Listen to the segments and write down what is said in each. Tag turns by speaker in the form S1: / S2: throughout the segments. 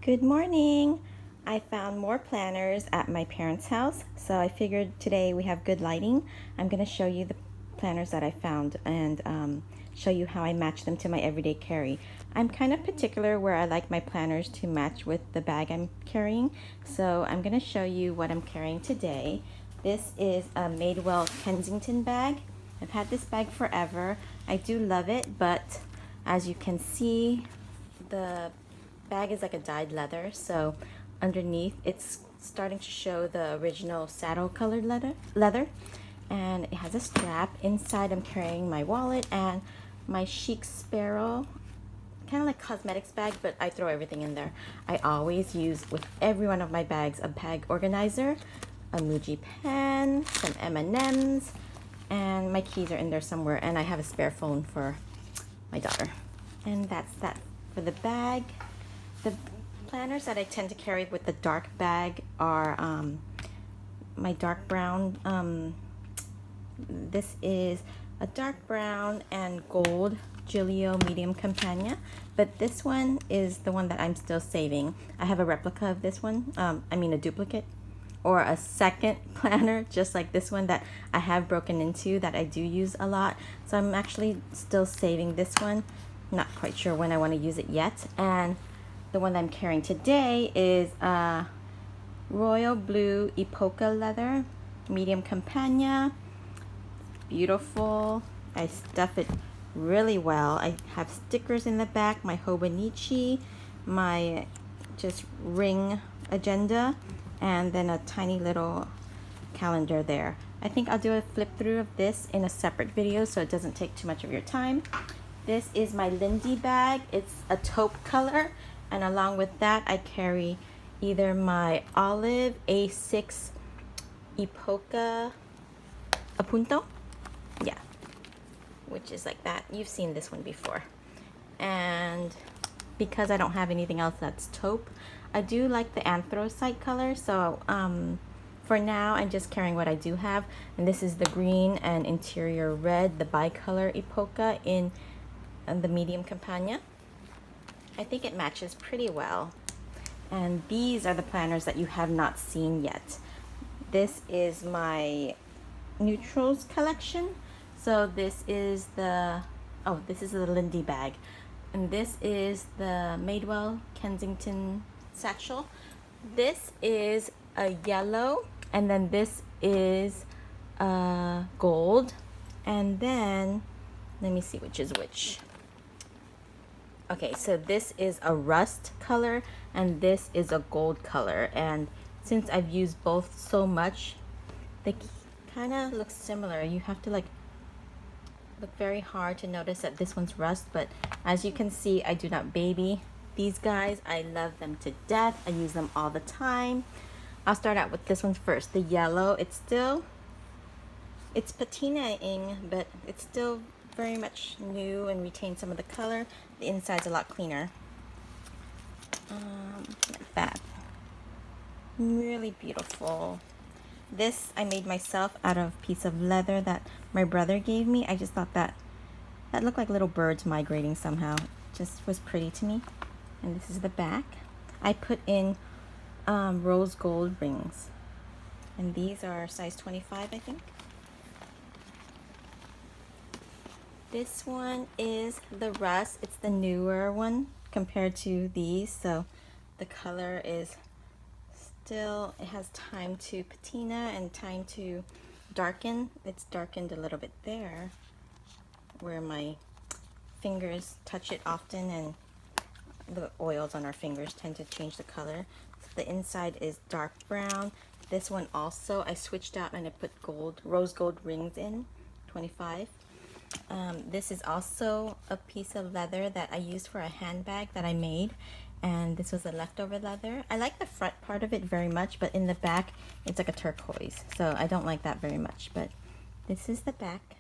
S1: Good morning! I found more planners at my parents' house, so I figured today we have good lighting. I'm going to show you the planners that I found and show you how I match them to my everyday carry. I'm kind of particular where I like my planners to match with the bag I'm carrying, so I'm going to show you what I'm carrying today. This is a Madewell Kensington bag. I've had this bag forever. I do love it, but as you can see, the bag is like a dyed leather, so underneath it's starting to show the original saddle colored leather, and it has a strap. Inside I'm carrying my wallet and my chic sparrow, kind of like cosmetics bag, but I throw everything in there. I always use with every one of my bags a bag organizer, a Muji pen, some M&Ms, and my keys are in there somewhere, and I have a spare phone for my daughter. And that's that for the bag. The planners that I tend to carry with the dark bag are my dark brown. This is a dark brown and gold Gillio medium Campagna, but this one is the one that I'm still saving. I have a replica of this one, a duplicate or a second planner just like this one that I have broken into that I do use a lot. So I'm actually still saving this one. Not quite sure when I want to use it yet. And the one that I'm carrying today is royal blue Epoca leather, medium Campagna. Beautiful. I stuff it really well. I have stickers in the back, my Hobonichi, my just ring agenda, and then a tiny little calendar there. I think I'll do a flip through of this in a separate video so it doesn't take too much of your time. This is my Lindy bag. It's a taupe color, and along with that I carry either my olive A6 Epoca Apunto, yeah, which is like that. You've seen this one before. And because I don't have anything else that's taupe, I do like the anthracite color, so for now I'm just carrying what I do have, and this is the green and interior red, the bicolor Epoca in the medium Campagna. I think it matches pretty well. And these are the planners that you have not seen yet. This is my neutrals collection. So this is the Lindy bag, and this is the Madewell Kensington satchel. This is a yellow, and then this is gold, and then let me see which is which. Okay, so this is a rust color and this is a gold color, and since I've used both so much, they kind of look similar. You have to look very hard to notice that this one's rust, but as you can see, I do not baby these guys. I love them to death. I use them all the time. I'll start out with this one first. The yellow, it's patinaing, but it's still very much new and retains some of the color. The inside's a lot cleaner. Like that. Really beautiful. This I made myself out of a piece of leather that my brother gave me. I just thought that looked like little birds migrating somehow. It just was pretty to me. And this is the back. I put in rose gold rings, and these are size 25, I think. This one is the rust. It's the newer one compared to these, so the color is still, it has time to patina and time to darken. It's darkened a little bit there where my fingers touch it often, and the oils on our fingers tend to change the color. So the inside is dark brown. This one also I switched out and I put rose gold rings in, 25. This is also a piece of leather that I used for a handbag that I made, and this was a leftover leather. I like the front part of it very much, but in the back it's like a turquoise, so I don't like that very much. But this is the back.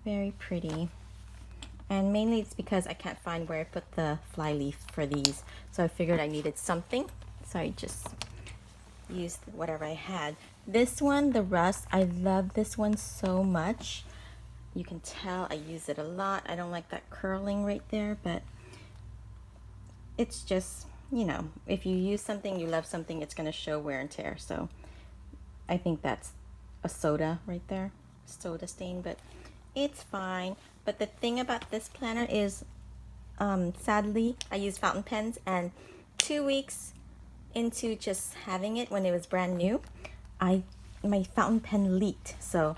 S1: Very pretty. And mainly it's because I can't find where I put the fly leaf for these, so I figured I needed something, so I just used whatever I had. This one, the rust, I love this one so much. You can tell I use it a lot. I don't like that curling right there, but it's just you know, if you use something, you love something, it's going to show wear and tear. So I think that's a soda right there, soda stain, but it's fine. But the thing about this planner is, sadly, I use fountain pens, and 2 weeks into just having it when it was brand new, my fountain pen leaked. So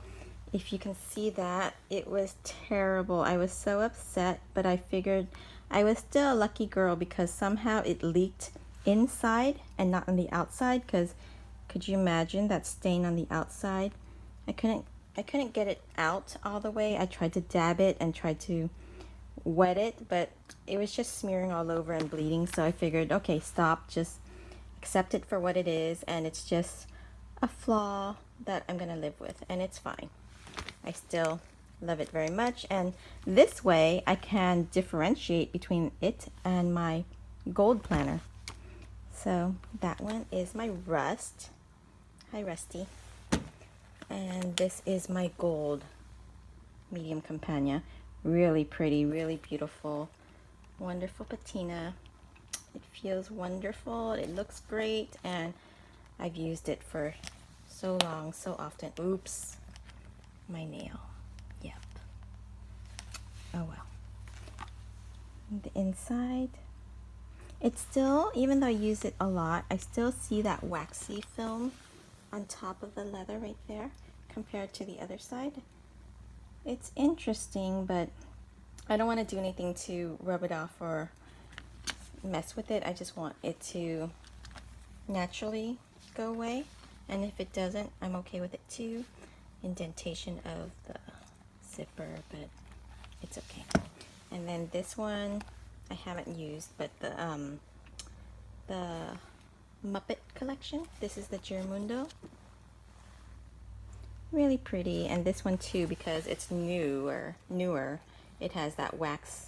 S1: if you can see that, it was terrible. I was so upset, but I figured I was still a lucky girl because somehow it leaked inside and not on the outside. Because could you imagine that stain on the outside? I couldn't get it out all the way. I tried to dab it and tried to wet it, but it was just smearing all over and bleeding. So I figured, okay, stop, just accept it for what it is, and it's just a flaw that I'm gonna live with, and it's fine. I still love it very much, and this way I can differentiate between it and my gold planner. So that one is my Rust. Hi, Rusty. And this is my gold medium Campagna. Really pretty, really beautiful, wonderful patina. It feels wonderful, it looks great, and I've used it for so long, so often. Oops, my nail. Yep. Oh well. The inside, it's still, even though I use it a lot, I still see that waxy film on top of the leather right there compared to the other side. It's interesting, but I don't want to do anything to rub it off or mess with it. I just want it to naturally go away, and if it doesn't, I'm okay with it too. Indentation of the zipper, but it's okay. And then this one I haven't used, but the Muppet collection. This is the Giramundo. Really pretty, and this one too, because it's newer. It has that wax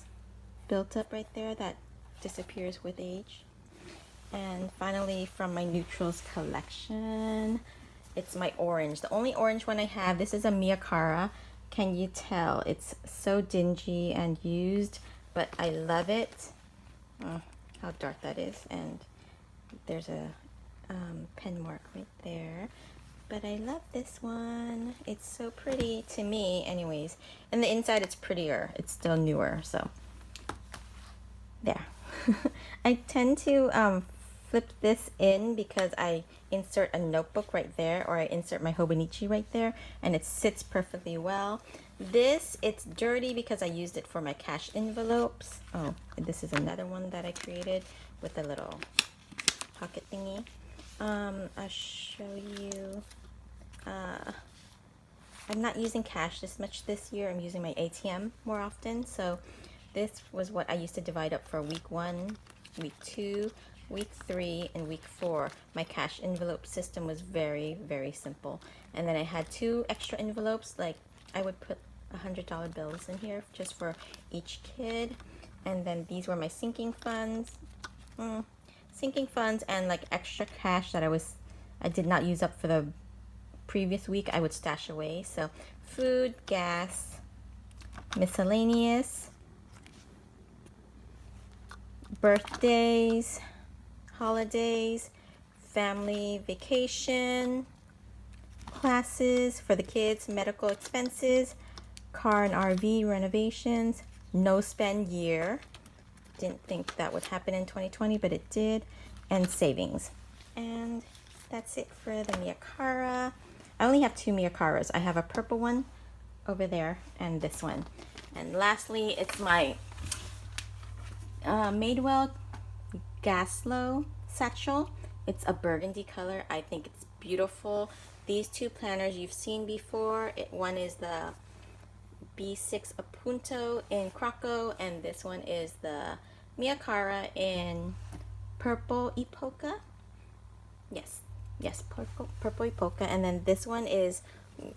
S1: built up right there that disappears with age. And finally, from my neutrals collection, it's my orange. The only orange one I have, this is a Miakara. Can you tell? It's so dingy and used, but I love it. Oh, how dark that is. And there's a pen mark right there. But I love this one. It's so pretty to me anyways. And the inside, it's prettier. It's still newer, so there. I tend to flip this in because I insert a notebook right there, or I insert my Hobonichi right there, and it sits perfectly well. This, it's dirty because I used it for my cash envelopes. Oh, this is another one that I created with a little pocket thingy. I'll show you. I'm not using cash this much this year. I'm using my ATM more often. So this was what I used to divide up for week 1, week 2, week 3, and week 4. My cash envelope system was very, very simple. And then I had 2 extra envelopes. Like, I would put $100 bills in here just for each kid. And then these were my sinking funds. Sinking funds and like extra cash that I did not use up for the previous week, I would stash away. So food, gas, miscellaneous, birthdays, holidays, family vacation, classes for the kids, medical expenses, car and RV renovations, no spend year. Didn't think that would happen in 2020, but it did, and savings. And that's it for the Miakara. I only have 2 Miakaras. I have a purple one over there and this one. And lastly, it's my Madewell Gaslow satchel. It's a burgundy color. I think it's beautiful. These 2 planners you've seen before. One is the B6 Apunto in Croco, and this one is the Miakara in purple Ipoca. Yes, purple Ipoca. And then this one is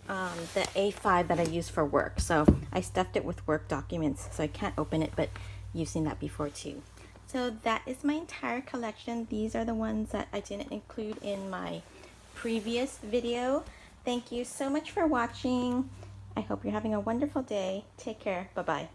S1: the A5 that I use for work. So I stuffed it with work documents, so I can't open it, but you've seen that before too. So that is my entire collection. These are the ones that I didn't include in my previous video. Thank you so much for watching. I hope you're having a wonderful day. Take care. Bye-bye.